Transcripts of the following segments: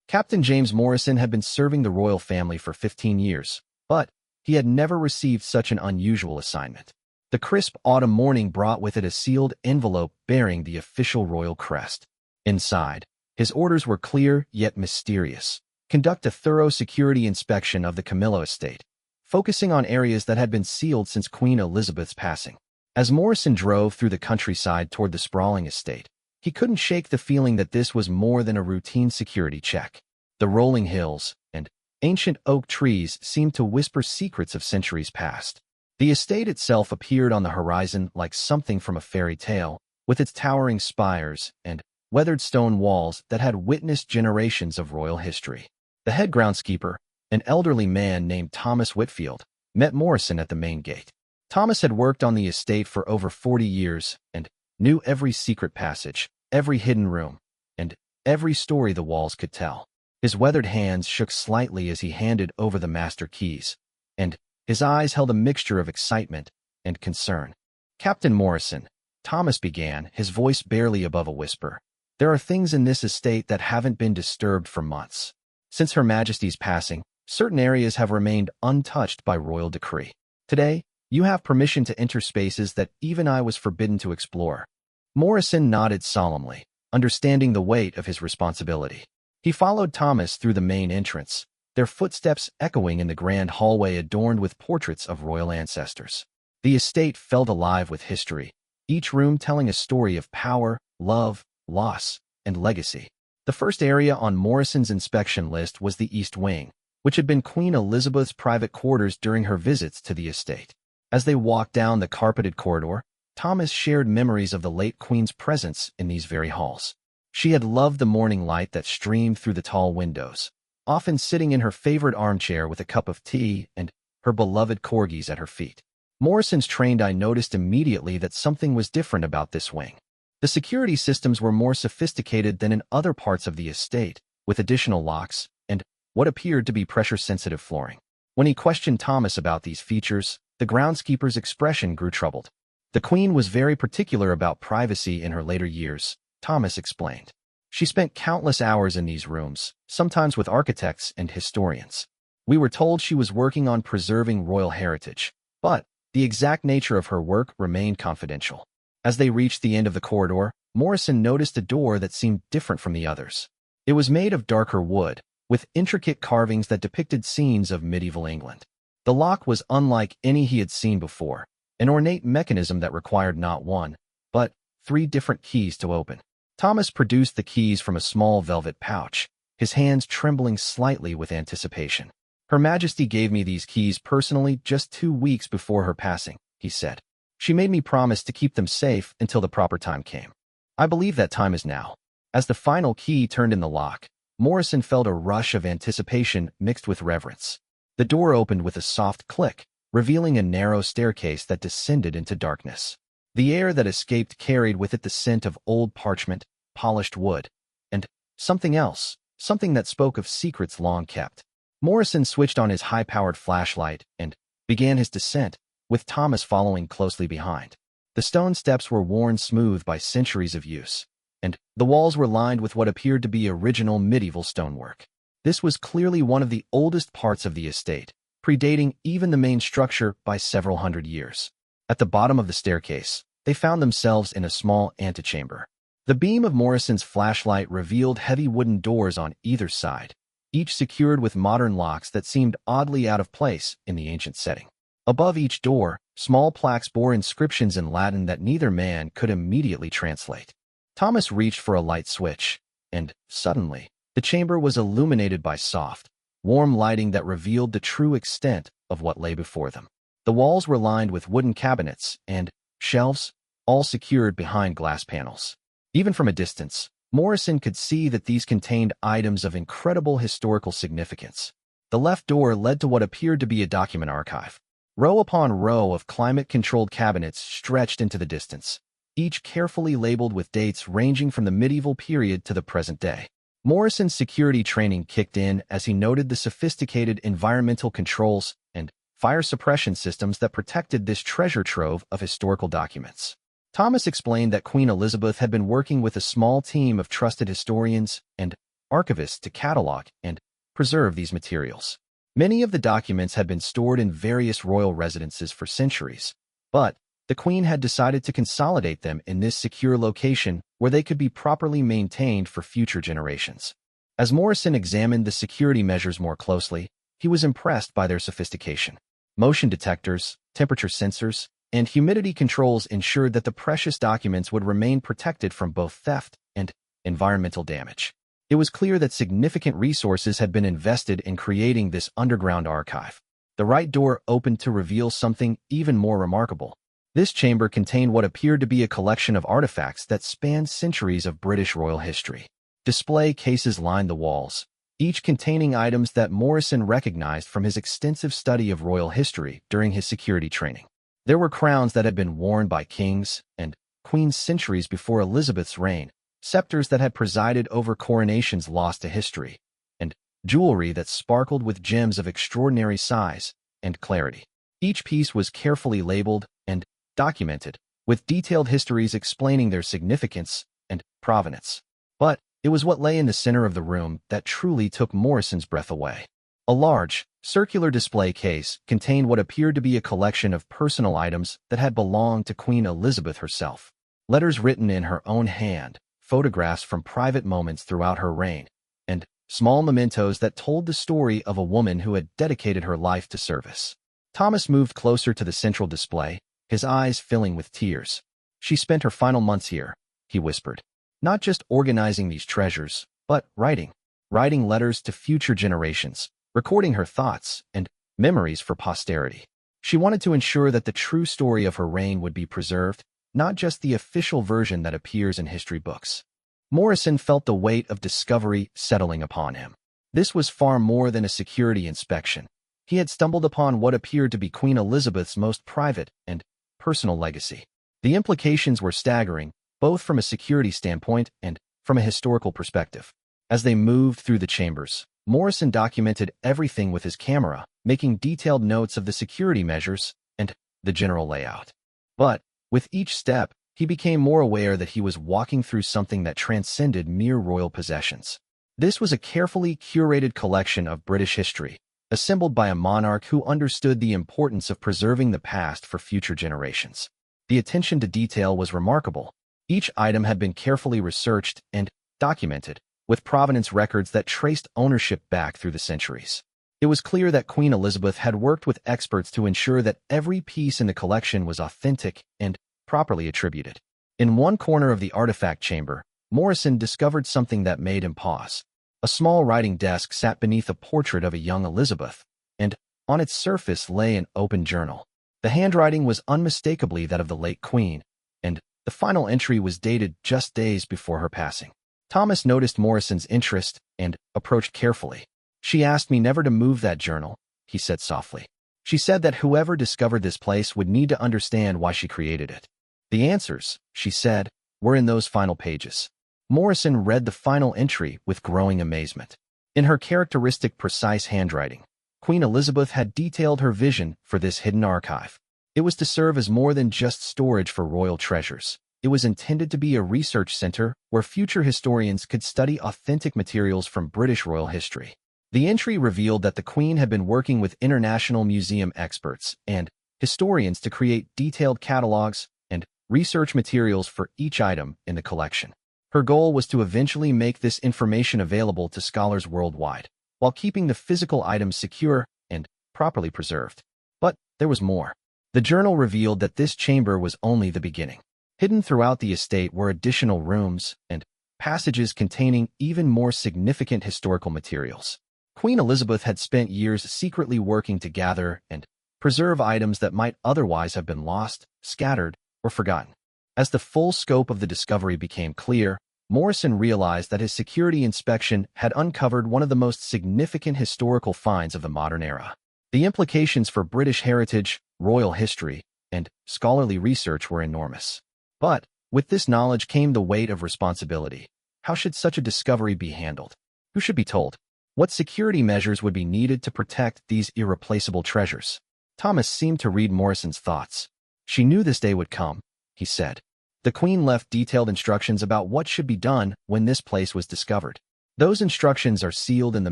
Captain James Morrison had been serving the royal family for 15 years, but he had never received such an unusual assignment. The crisp autumn morning brought with it a sealed envelope bearing the official royal crest. Inside, his orders were clear yet mysterious. Conduct a thorough security inspection of the Camilla estate, focusing on areas that had been sealed since Queen Elizabeth's passing. As Morrison drove through the countryside toward the sprawling estate, he couldn't shake the feeling that this was more than a routine security check. The rolling hills and ancient oak trees seemed to whisper secrets of centuries past. The estate itself appeared on the horizon like something from a fairy tale, with its towering spires and weathered stone walls that had witnessed generations of royal history. The head groundskeeper, an elderly man named Thomas Whitfield, met Morrison at the main gate. Thomas had worked on the estate for over 40 years and knew every secret passage, every hidden room, and every story the walls could tell. His weathered hands shook slightly as he handed over the master keys, and his eyes held a mixture of excitement and concern. "Captain Morrison," Thomas began, his voice barely above a whisper, "there are things in this estate that haven't been disturbed for months. Since Her Majesty's passing, certain areas have remained untouched by royal decree. Today, you have permission to enter spaces that even I was forbidden to explore." Morrison nodded solemnly, understanding the weight of his responsibility. He followed Thomas through the main entrance, their footsteps echoing in the grand hallway adorned with portraits of royal ancestors. The estate felt alive with history, each room telling a story of power, love, loss, and legacy. The first area on Morrison's inspection list was the East Wing, which had been Queen Elizabeth's private quarters during her visits to the estate. As they walked down the carpeted corridor, Thomas shared memories of the late Queen's presence in these very halls. She had loved the morning light that streamed through the tall windows, often sitting in her favorite armchair with a cup of tea and her beloved corgis at her feet. Morrison's trained eye noticed immediately that something was different about this wing. The security systems were more sophisticated than in other parts of the estate, with additional locks and what appeared to be pressure-sensitive flooring. When he questioned Thomas about these features, the groundskeeper's expression grew troubled. "The Queen was very particular about privacy in her later years," Thomas explained. "She spent countless hours in these rooms, sometimes with architects and historians. We were told she was working on preserving royal heritage, but the exact nature of her work remained confidential." As they reached the end of the corridor, Morrison noticed a door that seemed different from the others. It was made of darker wood, with intricate carvings that depicted scenes of medieval England. The lock was unlike any he had seen before, an ornate mechanism that required not one, but 3 different keys to open. Thomas produced the keys from a small velvet pouch, his hands trembling slightly with anticipation. "Her Majesty gave me these keys personally just 2 weeks before her passing," he said. "She made me promise to keep them safe until the proper time came. I believe that time is now." As the final key turned in the lock, Morrison felt a rush of anticipation mixed with reverence. The door opened with a soft click, revealing a narrow staircase that descended into darkness. The air that escaped carried with it the scent of old parchment, polished wood, and something else, something that spoke of secrets long kept. Morrison switched on his high-powered flashlight and began his descent, with Thomas following closely behind. The stone steps were worn smooth by centuries of use, and the walls were lined with what appeared to be original medieval stonework. This was clearly one of the oldest parts of the estate, predating even the main structure by several hundred years. At the bottom of the staircase, they found themselves in a small antechamber. The beam of Morrison's flashlight revealed heavy wooden doors on either side, each secured with modern locks that seemed oddly out of place in the ancient setting. Above each door, small plaques bore inscriptions in Latin that neither man could immediately translate. Thomas reached for a light switch, and suddenly, the chamber was illuminated by soft, warm lighting that revealed the true extent of what lay before them. The walls were lined with wooden cabinets and shelves, all secured behind glass panels. Even from a distance, Morrison could see that these contained items of incredible historical significance. The left door led to what appeared to be a document archive. Row upon row of climate-controlled cabinets stretched into the distance, each carefully labeled with dates ranging from the medieval period to the present day. Morrison's security training kicked in as he noted the sophisticated environmental controls and fire suppression systems that protected this treasure trove of historical documents. Thomas explained that Queen Elizabeth had been working with a small team of trusted historians and archivists to catalog and preserve these materials. Many of the documents had been stored in various royal residences for centuries, but the Queen had decided to consolidate them in this secure location where they could be properly maintained for future generations. As Morrison examined the security measures more closely, he was impressed by their sophistication. Motion detectors, temperature sensors, and humidity controls ensured that the precious documents would remain protected from both theft and environmental damage. It was clear that significant resources had been invested in creating this underground archive. The right door opened to reveal something even more remarkable. This chamber contained what appeared to be a collection of artifacts that spanned centuries of British royal history. Display cases lined the walls, each containing items that Morrison recognized from his extensive study of royal history during his security training. There were crowns that had been worn by kings and queens centuries before Elizabeth's reign, scepters that had presided over coronations lost to history, and jewelry that sparkled with gems of extraordinary size and clarity. Each piece was carefully labeled and documented, with detailed histories explaining their significance and provenance. But it was what lay in the center of the room that truly took Morrison's breath away. A large, circular display case contained what appeared to be a collection of personal items that had belonged to Queen Elizabeth herself. Letters written in her own hand, photographs from private moments throughout her reign, and small mementos that told the story of a woman who had dedicated her life to service. Thomas moved closer to the central display, his eyes filling with tears. "She spent her final months here," he whispered. "Not just organizing these treasures, but writing letters to future generations, recording her thoughts and memories for posterity. She wanted to ensure that the true story of her reign would be preserved, not just the official version that appears in history books." Morrison felt the weight of discovery settling upon him. This was far more than a security inspection. He had stumbled upon what appeared to be Queen Elizabeth's most private and personal legacy. The implications were staggering, both from a security standpoint and from a historical perspective. As they moved through the chambers, Morrison documented everything with his camera, making detailed notes of the security measures and the general layout. But with each step, he became more aware that he was walking through something that transcended mere royal possessions. This was a carefully curated collection of British history, assembled by a monarch who understood the importance of preserving the past for future generations. The attention to detail was remarkable. Each item had been carefully researched and documented, with provenance records that traced ownership back through the centuries. It was clear that Queen Elizabeth had worked with experts to ensure that every piece in the collection was authentic and properly attributed. In one corner of the artifact chamber, Morrison discovered something that made him pause. A small writing desk sat beneath a portrait of a young Elizabeth, and on its surface lay an open journal. The handwriting was unmistakably that of the late Queen, and the final entry was dated just days before her passing. Thomas noticed Morrison's interest and approached carefully. "She asked me never to move that journal," he said softly. "She said that whoever discovered this place would need to understand why she created it. The answers," she said, "were in those final pages." Morrison read the final entry with growing amazement. In her characteristic precise handwriting, Queen Elizabeth had detailed her vision for this hidden archive. It was to serve as more than just storage for royal treasures. It was intended to be a research center where future historians could study authentic materials from British royal history. The entry revealed that the Queen had been working with international museum experts and historians to create detailed catalogs and research materials for each item in the collection. Her goal was to eventually make this information available to scholars worldwide, while keeping the physical items secure and properly preserved. But there was more. The journal revealed that this chamber was only the beginning. Hidden throughout the estate were additional rooms and passages containing even more significant historical materials. Queen Elizabeth had spent years secretly working to gather and preserve items that might otherwise have been lost, scattered, or forgotten. As the full scope of the discovery became clear, Morrison realized that his security inspection had uncovered one of the most significant historical finds of the modern era. The implications for British heritage, royal history, and scholarly research were enormous. But with this knowledge came the weight of responsibility. How should such a discovery be handled? Who should be told? What security measures would be needed to protect these irreplaceable treasures? Thomas seemed to read Morrison's thoughts. "She knew this day would come," he said. "The Queen left detailed instructions about what should be done when this place was discovered. Those instructions are sealed in the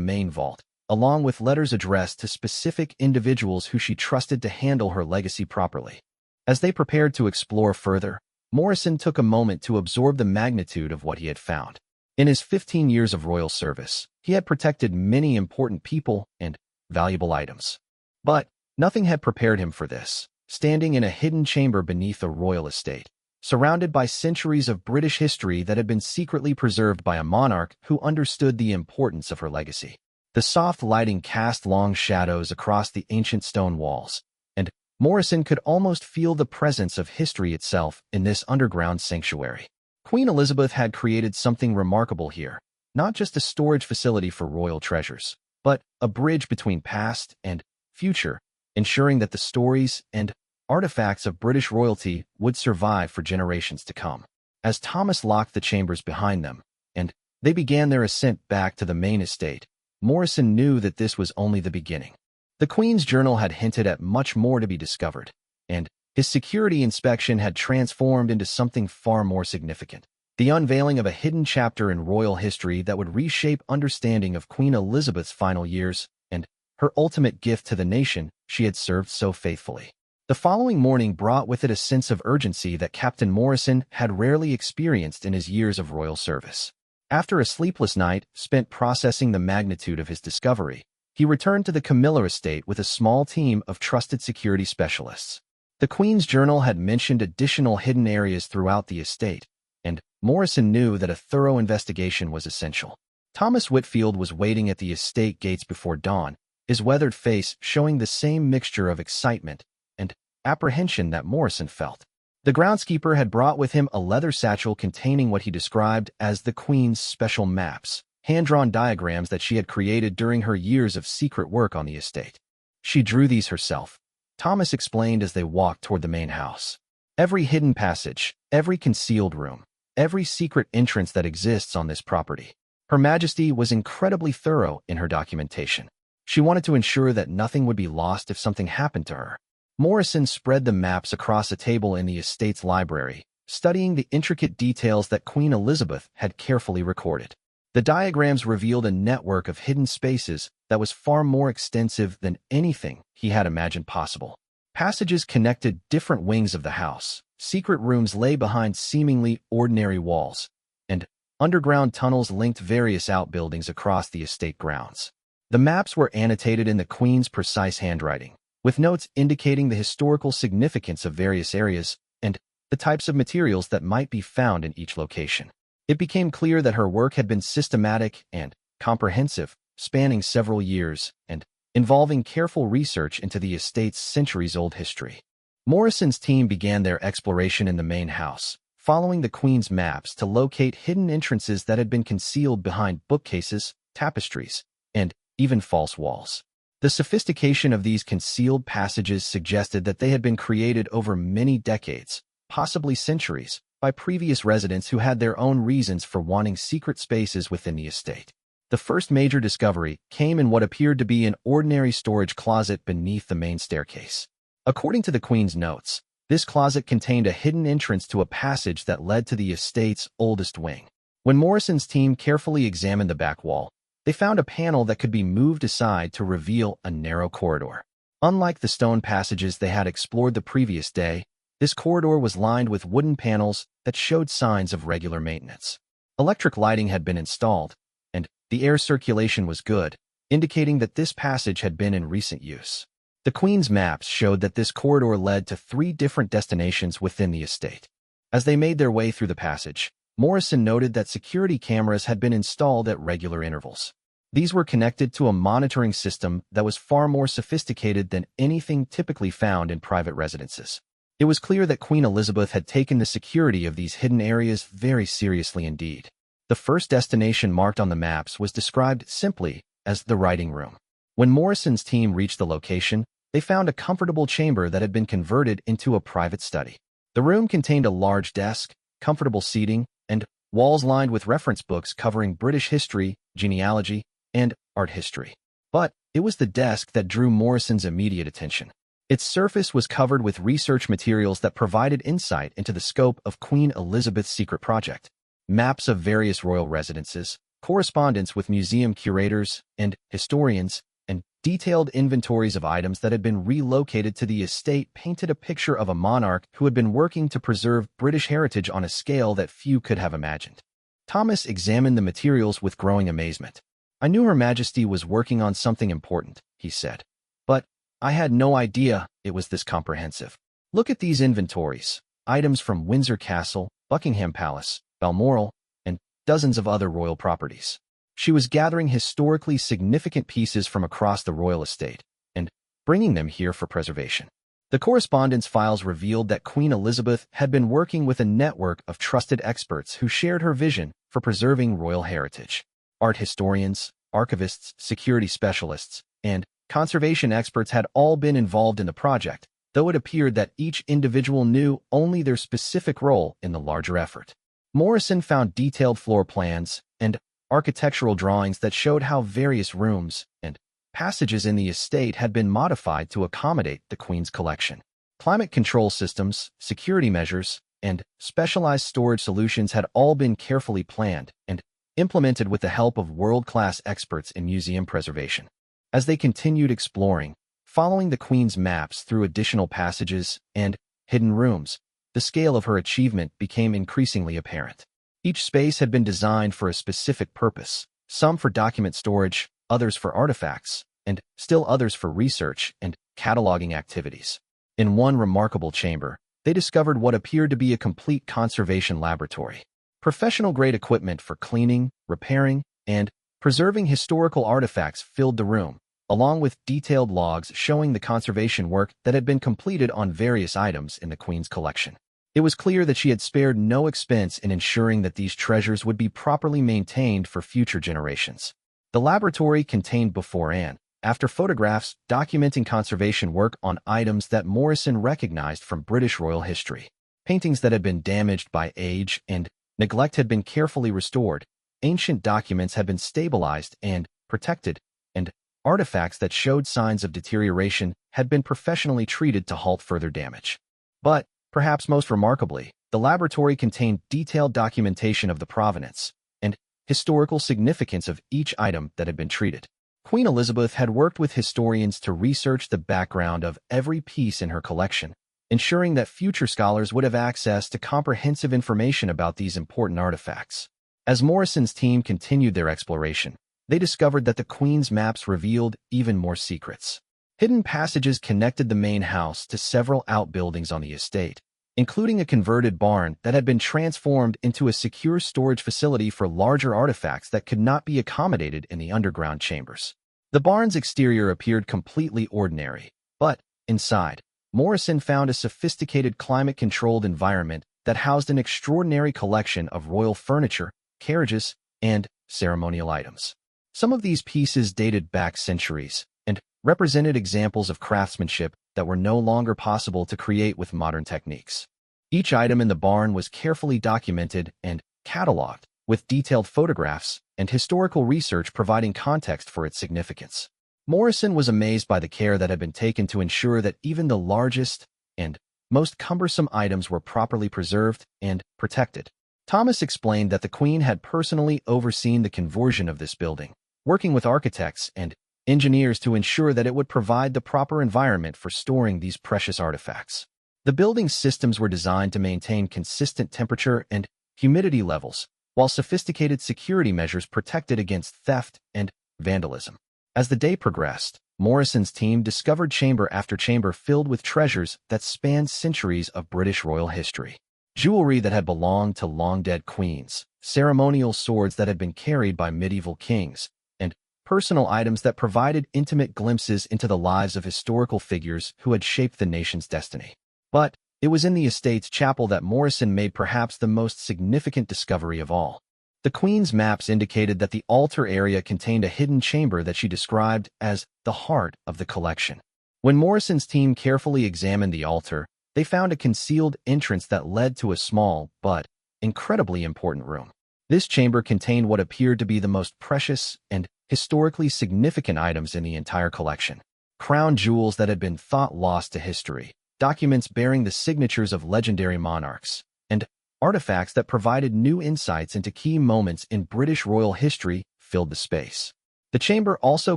main vault, along with letters addressed to specific individuals who she trusted to handle her legacy properly. As they prepared to explore further, Morrison took a moment to absorb the magnitude of what he had found. In his 15 years of royal service, he had protected many important people and valuable items. But nothing had prepared him for this, standing in a hidden chamber beneath a royal estate, surrounded by centuries of British history that had been secretly preserved by a monarch who understood the importance of her legacy. The soft lighting cast long shadows across the ancient stone walls, and Morrison could almost feel the presence of history itself in this underground sanctuary. Queen Elizabeth had created something remarkable here, not just a storage facility for royal treasures, but a bridge between past and future, ensuring that the stories and artifacts of British royalty would survive for generations to come. As Thomas locked the chambers behind them, and they began their ascent back to the main estate, Morrison knew that this was only the beginning. The Queen's journal had hinted at much more to be discovered, and his security inspection had transformed into something far more significant. The unveiling of a hidden chapter in royal history that would reshape understanding of Queen Elizabeth's final years and her ultimate gift to the nation she had served so faithfully. The following morning brought with it a sense of urgency that Captain Morrison had rarely experienced in his years of royal service. After a sleepless night spent processing the magnitude of his discovery, he returned to the Camilla estate with a small team of trusted security specialists. The Queen's journal had mentioned additional hidden areas throughout the estate, and Morrison knew that a thorough investigation was essential. Thomas Whitfield was waiting at the estate gates before dawn, his weathered face showing the same mixture of excitement and apprehension that Morrison felt. The groundskeeper had brought with him a leather satchel containing what he described as the Queen's special maps, hand-drawn diagrams that she had created during her years of secret work on the estate. She drew these herself, Thomas explained as they walked toward the main house. Every hidden passage, every concealed room, every secret entrance that exists on this property. Her Majesty was incredibly thorough in her documentation. She wanted to ensure that nothing would be lost if something happened to her. Morrison spread the maps across a table in the estate's library, studying the intricate details that Queen Elizabeth had carefully recorded. The diagrams revealed a network of hidden spaces that was far more extensive than anything he had imagined possible. Passages connected different wings of the house, secret rooms lay behind seemingly ordinary walls, and underground tunnels linked various outbuildings across the estate grounds. The maps were annotated in the Queen's precise handwriting, with notes indicating the historical significance of various areas and the types of materials that might be found in each location. It became clear that her work had been systematic and comprehensive, spanning several years and involving careful research into the estate's centuries-old history. Morrison's team began their exploration in the main house, following the Queen's maps to locate hidden entrances that had been concealed behind bookcases, tapestries, and even false walls. The sophistication of these concealed passages suggested that they had been created over many decades, possibly centuries, by previous residents who had their own reasons for wanting secret spaces within the estate. The first major discovery came in what appeared to be an ordinary storage closet beneath the main staircase. According to the Queen's notes, this closet contained a hidden entrance to a passage that led to the estate's oldest wing. When Morrison's team carefully examined the back wall, they found a panel that could be moved aside to reveal a narrow corridor. Unlike the stone passages they had explored the previous day, this corridor was lined with wooden panels that showed signs of regular maintenance. Electric lighting had been installed, and the air circulation was good, indicating that this passage had been in recent use. The Queen's maps showed that this corridor led to 3 different destinations within the estate. As they made their way through the passage, Morrison noted that security cameras had been installed at regular intervals. These were connected to a monitoring system that was far more sophisticated than anything typically found in private residences. It was clear that Queen Elizabeth had taken the security of these hidden areas very seriously indeed. The first destination marked on the maps was described simply as the writing room. When Morrison's team reached the location, they found a comfortable chamber that had been converted into a private study. The room contained a large desk, comfortable seating, and walls lined with reference books covering British history, genealogy, and art history. But it was the desk that drew Morrison's immediate attention. Its surface was covered with research materials that provided insight into the scope of Queen Elizabeth's secret project. Maps of various royal residences, correspondence with museum curators and historians, and detailed inventories of items that had been relocated to the estate painted a picture of a monarch who had been working to preserve British heritage on a scale that few could have imagined. Thomas examined the materials with growing amazement. "I knew Her Majesty was working on something important," he said, "but I had no idea it was this comprehensive. Look at these inventories, items from Windsor Castle, Buckingham Palace, Balmoral, and dozens of other royal properties." She was gathering historically significant pieces from across the royal estate and bringing them here for preservation. The correspondence files revealed that Queen Elizabeth had been working with a network of trusted experts who shared her vision for preserving royal heritage. Art historians, archivists, security specialists, and conservation experts had all been involved in the project, though it appeared that each individual knew only their specific role in the larger effort. Morrison found detailed floor plans and architectural drawings that showed how various rooms and passages in the estate had been modified to accommodate the Queen's collection. Climate control systems, security measures, and specialized storage solutions had all been carefully planned and implemented with the help of world-class experts in museum preservation. As they continued exploring, following the Queen's maps through additional passages and hidden rooms, the scale of her achievement became increasingly apparent. Each space had been designed for a specific purpose, some for document storage, others for artifacts, and still others for research and cataloging activities. In one remarkable chamber, they discovered what appeared to be a complete conservation laboratory. Professional-grade equipment for cleaning, repairing, and preserving historical artifacts filled the room, along with detailed logs showing the conservation work that had been completed on various items in the Queen's collection. It was clear that she had spared no expense in ensuring that these treasures would be properly maintained for future generations. The laboratory contained before and after photographs documenting conservation work on items that Morrison recognized from British royal history. Paintings that had been damaged by age and neglect had been carefully restored, ancient documents had been stabilized and protected, and artifacts that showed signs of deterioration had been professionally treated to halt further damage. But, perhaps most remarkably, the laboratory contained detailed documentation of the provenance and historical significance of each item that had been treated. Queen Elizabeth had worked with historians to research the background of every piece in her collection, ensuring that future scholars would have access to comprehensive information about these important artifacts. As Morrison's team continued their exploration, they discovered that the Queen's maps revealed even more secrets. Hidden passages connected the main house to several outbuildings on the estate, including a converted barn that had been transformed into a secure storage facility for larger artifacts that could not be accommodated in the underground chambers. The barn's exterior appeared completely ordinary, but inside, Morrison found a sophisticated climate-controlled environment that housed an extraordinary collection of royal furniture, carriages, and ceremonial items. Some of these pieces dated back centuries and represented examples of craftsmanship that were no longer possible to create with modern techniques. Each item in the barn was carefully documented and cataloged, with detailed photographs and historical research providing context for its significance. Morrison was amazed by the care that had been taken to ensure that even the largest and most cumbersome items were properly preserved and protected. Thomas explained that the Queen had personally overseen the conversion of this building, working with architects and engineers to ensure that it would provide the proper environment for storing these precious artifacts. The building's systems were designed to maintain consistent temperature and humidity levels, while sophisticated security measures protected against theft and vandalism. As the day progressed, Morrison's team discovered chamber after chamber filled with treasures that spanned centuries of British royal history. Jewelry that had belonged to long-dead queens, ceremonial swords that had been carried by medieval kings, and personal items that provided intimate glimpses into the lives of historical figures who had shaped the nation's destiny. But it was in the estate's chapel that Morrison made perhaps the most significant discovery of all. The Queen's maps indicated that the altar area contained a hidden chamber that she described as the heart of the collection. When Morrison's team carefully examined the altar, they found a concealed entrance that led to a small but incredibly important room. This chamber contained what appeared to be the most precious and historically significant items in the entire collection. Crown jewels that had been thought lost to history, documents bearing the signatures of legendary monarchs, and artifacts that provided new insights into key moments in British royal history filled the space. The chamber also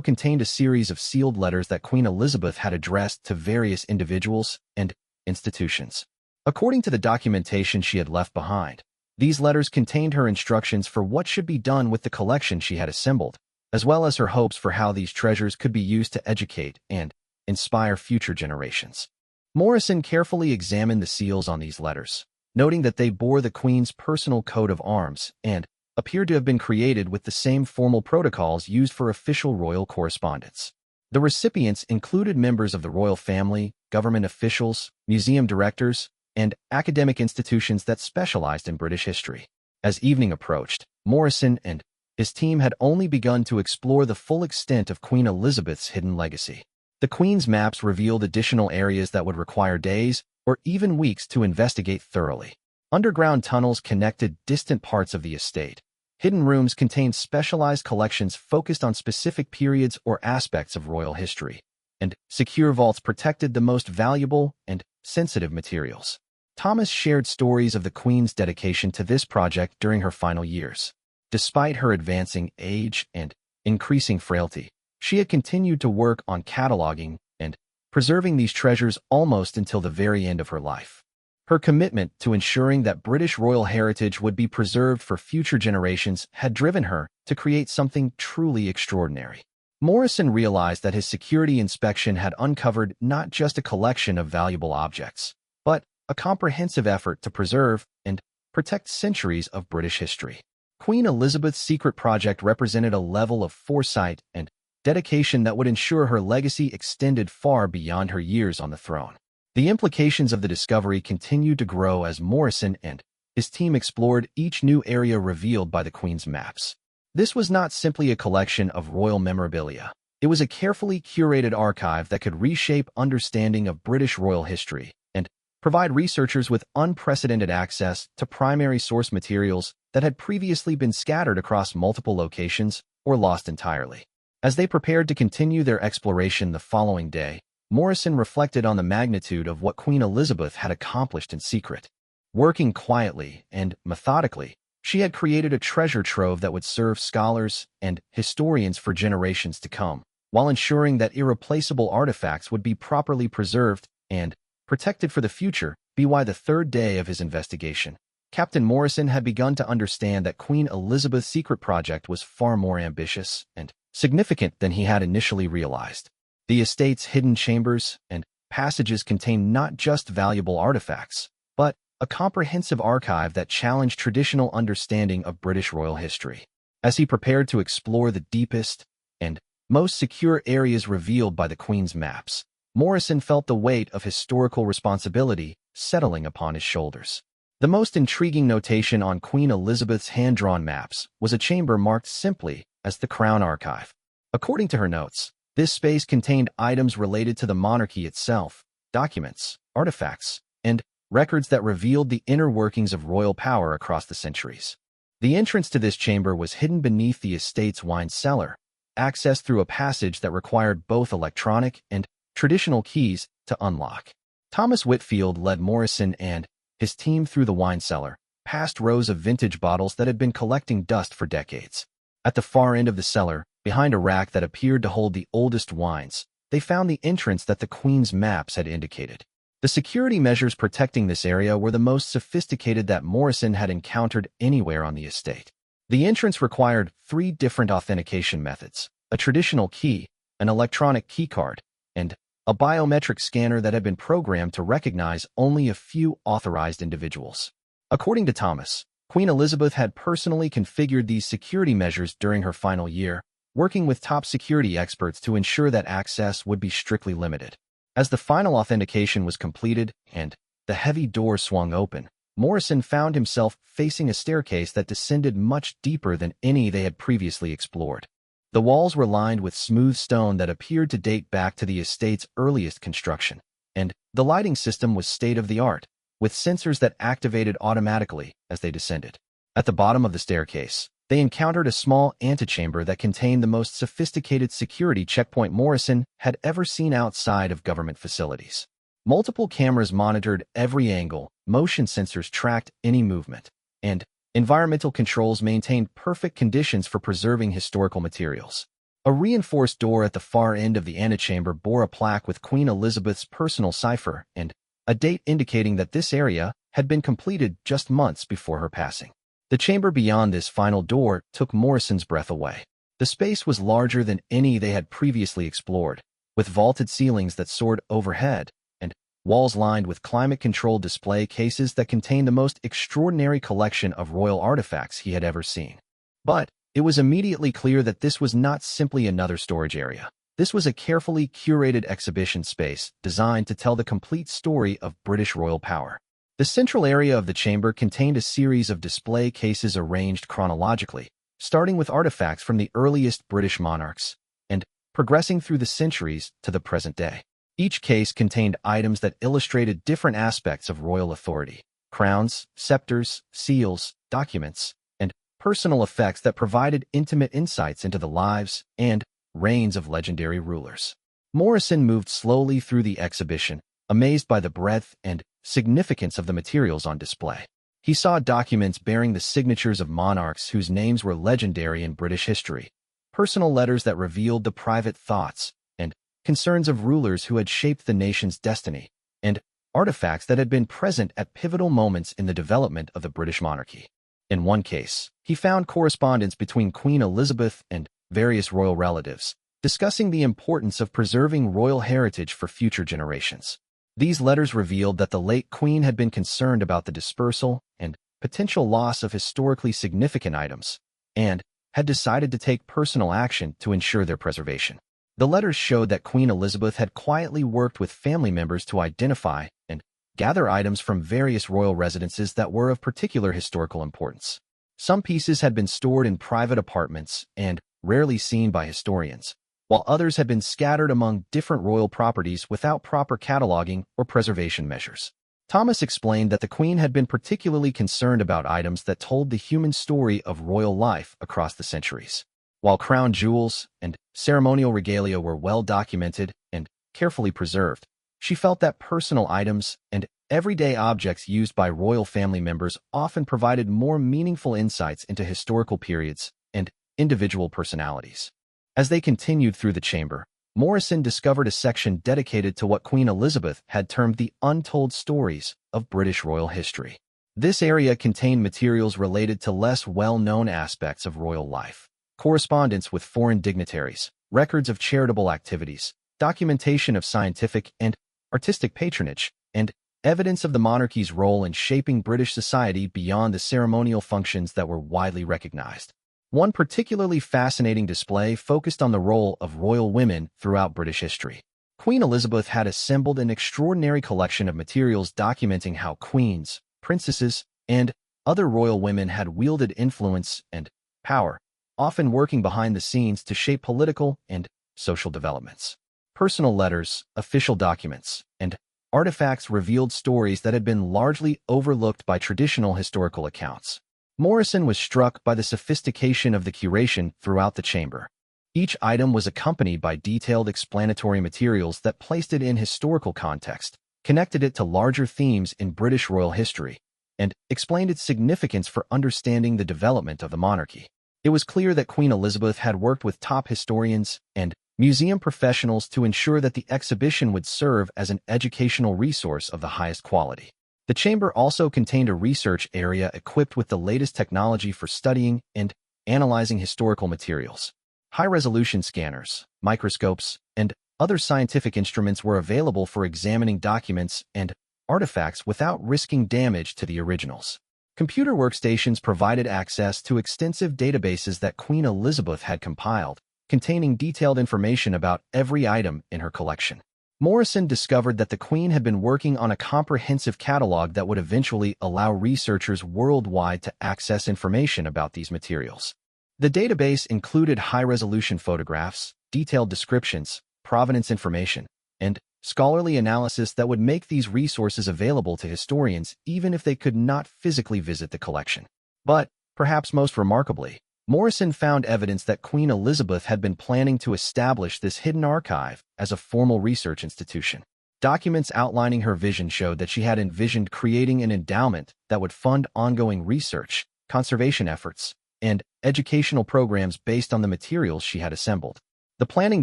contained a series of sealed letters that Queen Elizabeth had addressed to various individuals and institutions. According to the documentation she had left behind, these letters contained her instructions for what should be done with the collection she had assembled, as well as her hopes for how these treasures could be used to educate and inspire future generations. Morrison carefully examined the seals on these letters, noting that they bore the Queen's personal coat of arms and appeared to have been created with the same formal protocols used for official royal correspondence. The recipients included members of the royal family, government officials, museum directors, and academic institutions that specialized in British history. As evening approached, Morrison and his team had only begun to explore the full extent of Queen Elizabeth's hidden legacy. The Queen's maps revealed additional areas that would require days or even weeks to investigate thoroughly. Underground tunnels connected distant parts of the estate. Hidden rooms contained specialized collections focused on specific periods or aspects of royal history, and secure vaults protected the most valuable and sensitive materials. Thomas shared stories of the Queen's dedication to this project during her final years. Despite her advancing age and increasing frailty, she had continued to work on cataloging and preserving these treasures almost until the very end of her life. Her commitment to ensuring that British royal heritage would be preserved for future generations had driven her to create something truly extraordinary. Morrison realized that his security inspection had uncovered not just a collection of valuable objects, but a comprehensive effort to preserve and protect centuries of British history. Queen Elizabeth's secret project represented a level of foresight and dedication that would ensure her legacy extended far beyond her years on the throne. The implications of the discovery continued to grow as Morrison and his team explored each new area revealed by the Queen's maps. This was not simply a collection of royal memorabilia. It was a carefully curated archive that could reshape understanding of British royal history and provide researchers with unprecedented access to primary source materials that had previously been scattered across multiple locations or lost entirely. As they prepared to continue their exploration the following day, Morrison reflected on the magnitude of what Queen Elizabeth had accomplished in secret. Working quietly and methodically, she had created a treasure trove that would serve scholars and historians for generations to come, while ensuring that irreplaceable artifacts would be properly preserved and protected for the future. By the third day of his investigation, Captain Morrison had begun to understand that Queen Elizabeth's secret project was far more ambitious and significant than he had initially realized. The estate's hidden chambers and passages contained not just valuable artifacts, but a comprehensive archive that challenged traditional understanding of British royal history. As he prepared to explore the deepest and most secure areas revealed by the Queen's maps, Morrison felt the weight of historical responsibility settling upon his shoulders. The most intriguing notation on Queen Elizabeth's hand-drawn maps was a chamber marked simply as the Crown Archive. According to her notes, this space contained items related to the monarchy itself, documents, artifacts, and records that revealed the inner workings of royal power across the centuries. The entrance to this chamber was hidden beneath the estate's wine cellar, accessed through a passage that required both electronic and traditional keys to unlock. Thomas Whitfield led Morrison and his team through the wine cellar, past rows of vintage bottles that had been collecting dust for decades. At the far end of the cellar, behind a rack that appeared to hold the oldest wines, they found the entrance that the Queen's maps had indicated. The security measures protecting this area were the most sophisticated that Morrison had encountered anywhere on the estate. The entrance required 3 different authentication methods: a traditional key, an electronic keycard, and a biometric scanner that had been programmed to recognize only a few authorized individuals. According to Thomas, Queen Elizabeth had personally configured these security measures during her final year, working with top security experts to ensure that access would be strictly limited. As the final authentication was completed and the heavy door swung open, Morrison found himself facing a staircase that descended much deeper than any they had previously explored. The walls were lined with smooth stone that appeared to date back to the estate's earliest construction, and the lighting system was state-of-the-art, with sensors that activated automatically as they descended. At the bottom of the staircase, they encountered a small antechamber that contained the most sophisticated security checkpoint Morrison had ever seen outside of government facilities. Multiple cameras monitored every angle, motion sensors tracked any movement, and environmental controls maintained perfect conditions for preserving historical materials. A reinforced door at the far end of the antechamber bore a plaque with Queen Elizabeth's personal cipher and a date indicating that this area had been completed just months before her passing. The chamber beyond this final door took Morrison's breath away. The space was larger than any they had previously explored, with vaulted ceilings that soared overhead and walls lined with climate-controlled display cases that contained the most extraordinary collection of royal artifacts he had ever seen. But it was immediately clear that this was not simply another storage area. This was a carefully curated exhibition space designed to tell the complete story of British royal power. The central area of the chamber contained a series of display cases arranged chronologically, starting with artifacts from the earliest British monarchs and progressing through the centuries to the present day. Each case contained items that illustrated different aspects of royal authority: crowns, scepters, seals, documents, and personal effects that provided intimate insights into the lives and reigns of legendary rulers. Morrison moved slowly through the exhibition, amazed by the breadth and significance of the materials on display. He saw documents bearing the signatures of monarchs whose names were legendary in British history, personal letters that revealed the private thoughts and concerns of rulers who had shaped the nation's destiny, and artifacts that had been present at pivotal moments in the development of the British monarchy. In one case, he found correspondence between Queen Elizabeth and various royal relatives, discussing the importance of preserving royal heritage for future generations. These letters revealed that the late Queen had been concerned about the dispersal and potential loss of historically significant items, and had decided to take personal action to ensure their preservation. The letters showed that Queen Elizabeth had quietly worked with family members to identify and gather items from various royal residences that were of particular historical importance. Some pieces had been stored in private apartments and rarely seen by historians, while others had been scattered among different royal properties without proper cataloging or preservation measures. Thomas explained that the Queen had been particularly concerned about items that told the human story of royal life across the centuries. While crown jewels and ceremonial regalia were well documented and carefully preserved, she felt that personal items and everyday objects used by royal family members often provided more meaningful insights into historical periods and individual personalities. As they continued through the chamber, Morrison discovered a section dedicated to what Queen Elizabeth had termed the untold stories of British royal history. This area contained materials related to less well-known aspects of royal life: correspondence with foreign dignitaries, records of charitable activities, documentation of scientific and artistic patronage, and evidence of the monarchy's role in shaping British society beyond the ceremonial functions that were widely recognized. One particularly fascinating display focused on the role of royal women throughout British history. Queen Elizabeth had assembled an extraordinary collection of materials documenting how queens, princesses, and other royal women had wielded influence and power, often working behind the scenes to shape political and social developments. Personal letters, official documents, and artifacts revealed stories that had been largely overlooked by traditional historical accounts. Morrison was struck by the sophistication of the curation throughout the chamber. Each item was accompanied by detailed explanatory materials that placed it in historical context, connected it to larger themes in British royal history, and explained its significance for understanding the development of the monarchy. It was clear that Queen Elizabeth had worked with top historians and museum professionals to ensure that the exhibition would serve as an educational resource of the highest quality. The chamber also contained a research area equipped with the latest technology for studying and analyzing historical materials. High-resolution scanners, microscopes, and other scientific instruments were available for examining documents and artifacts without risking damage to the originals. Computer workstations provided access to extensive databases that Queen Elizabeth had compiled, containing detailed information about every item in her collection. Morrison discovered that the Queen had been working on a comprehensive catalog that would eventually allow researchers worldwide to access information about these materials. The database included high-resolution photographs, detailed descriptions, provenance information, and scholarly analysis that would make these resources available to historians even if they could not physically visit the collection. But, perhaps most remarkably, Morrison found evidence that Queen Elizabeth had been planning to establish this hidden archive as a formal research institution. Documents outlining her vision showed that she had envisioned creating an endowment that would fund ongoing research, conservation efforts, and educational programs based on the materials she had assembled. The planning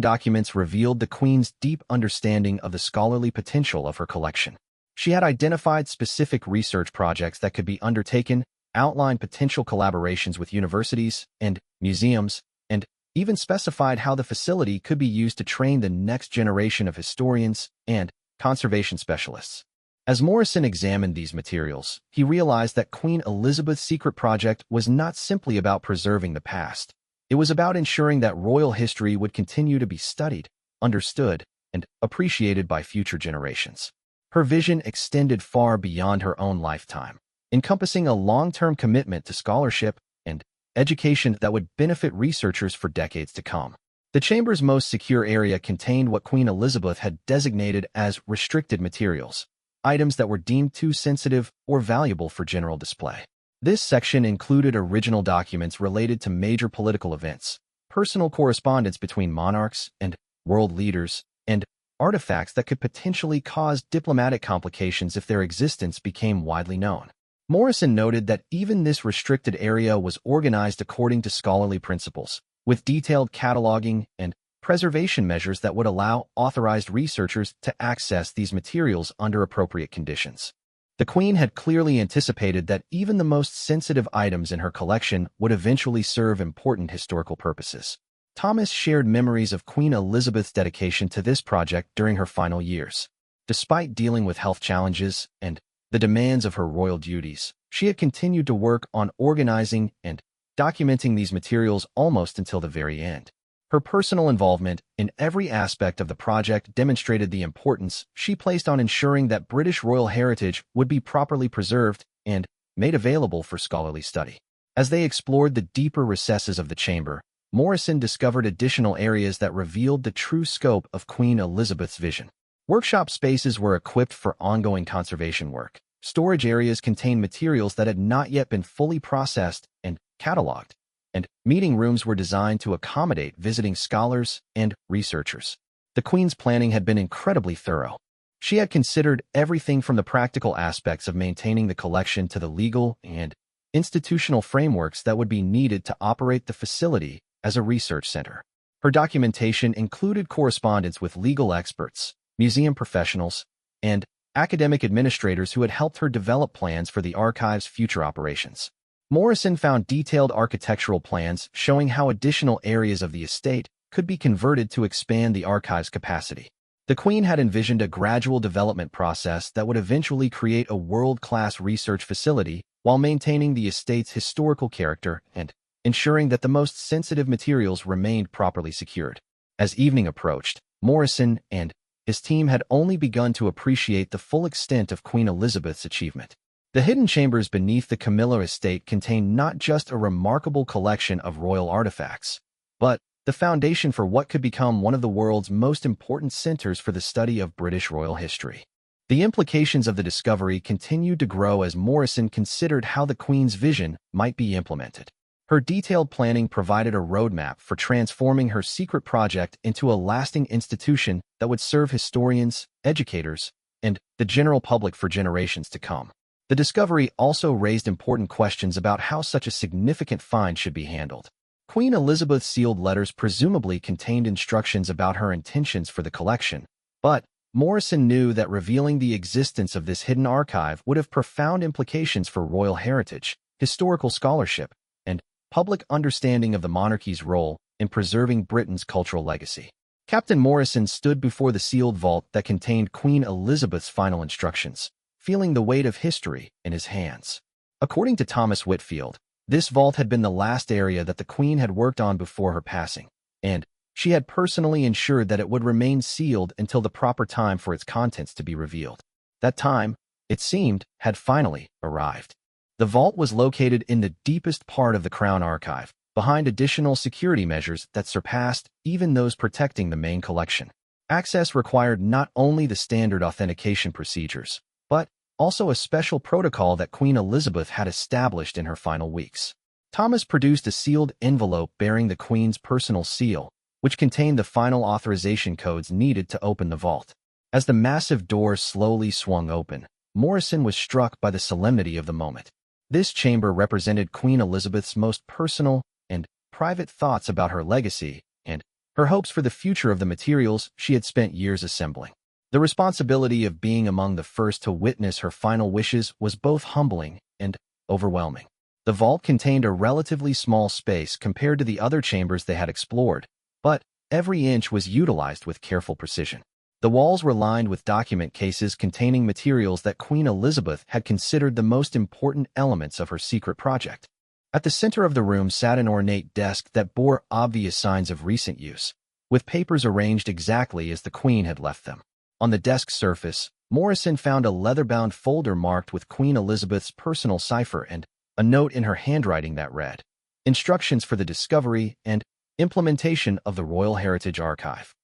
documents revealed the Queen's deep understanding of the scholarly potential of her collection. She had identified specific research projects that could be undertaken, outlined potential collaborations with universities and museums, and even specified how the facility could be used to train the next generation of historians and conservation specialists. As Morrison examined these materials, he realized that Queen Elizabeth's secret project was not simply about preserving the past. It was about ensuring that royal history would continue to be studied, understood, and appreciated by future generations. Her vision extended far beyond her own lifetime, encompassing a long-term commitment to scholarship and education that would benefit researchers for decades to come. The chamber's most secure area contained what Queen Elizabeth had designated as restricted materials, items that were deemed too sensitive or valuable for general display. This section included original documents related to major political events, personal correspondence between monarchs and world leaders, and artifacts that could potentially cause diplomatic complications if their existence became widely known. Morrison noted that even this restricted area was organized according to scholarly principles, with detailed cataloging and preservation measures that would allow authorized researchers to access these materials under appropriate conditions. The Queen had clearly anticipated that even the most sensitive items in her collection would eventually serve important historical purposes. Thomas shared memories of Queen Elizabeth's dedication to this project during her final years. Despite dealing with health challenges and the demands of her royal duties, she had continued to work on organizing and documenting these materials almost until the very end. Her personal involvement in every aspect of the project demonstrated the importance she placed on ensuring that British royal heritage would be properly preserved and made available for scholarly study. As they explored the deeper recesses of the chamber, Morrison discovered additional areas that revealed the true scope of Queen Elizabeth's vision. Workshop spaces were equipped for ongoing conservation work. Storage areas contained materials that had not yet been fully processed and cataloged, and meeting rooms were designed to accommodate visiting scholars and researchers. The Queen's planning had been incredibly thorough. She had considered everything from the practical aspects of maintaining the collection to the legal and institutional frameworks that would be needed to operate the facility as a research center. Her documentation included correspondence with legal experts, museum professionals, and academic administrators who had helped her develop plans for the archive's future operations. Morrison found detailed architectural plans showing how additional areas of the estate could be converted to expand the archive's capacity. The Queen had envisioned a gradual development process that would eventually create a world-class research facility while maintaining the estate's historical character and ensuring that the most sensitive materials remained properly secured. As evening approached, Morrison and his team had only begun to appreciate the full extent of Queen Elizabeth's achievement. The hidden chambers beneath the Camilla estate contained not just a remarkable collection of royal artifacts, but the foundation for what could become one of the world's most important centers for the study of British royal history. The implications of the discovery continued to grow as Morrison considered how the Queen's vision might be implemented. Her detailed planning provided a roadmap for transforming her secret project into a lasting institution that would serve historians, educators, and the general public for generations to come. The discovery also raised important questions about how such a significant find should be handled. Queen Elizabeth's sealed letters presumably contained instructions about her intentions for the collection, but Morrison knew that revealing the existence of this hidden archive would have profound implications for royal heritage, historical scholarship, and public understanding of the monarchy's role in preserving Britain's cultural legacy. Captain Morrison stood before the sealed vault that contained Queen Elizabeth's final instructions, feeling the weight of history in his hands. According to Thomas Whitfield, this vault had been the last area that the Queen had worked on before her passing, and she had personally ensured that it would remain sealed until the proper time for its contents to be revealed. That time, it seemed, had finally arrived. The vault was located in the deepest part of the Crown Archive, behind additional security measures that surpassed even those protecting the main collection. Access required not only the standard authentication procedures, but also a special protocol that Queen Elizabeth had established in her final weeks. Thomas produced a sealed envelope bearing the Queen's personal seal, which contained the final authorization codes needed to open the vault. As the massive doors slowly swung open, Morrison was struck by the solemnity of the moment. This chamber represented Queen Elizabeth's most personal and private thoughts about her legacy and her hopes for the future of the materials she had spent years assembling. The responsibility of being among the first to witness her final wishes was both humbling and overwhelming. The vault contained a relatively small space compared to the other chambers they had explored, but every inch was utilized with careful precision. The walls were lined with document cases containing materials that Queen Elizabeth had considered the most important elements of her secret project. At the center of the room sat an ornate desk that bore obvious signs of recent use, with papers arranged exactly as the Queen had left them. On the desk's surface, Morrison found a leather-bound folder marked with Queen Elizabeth's personal cipher and a note in her handwriting that read, "Instructions for the discovery and implementation of the Royal Heritage Archive."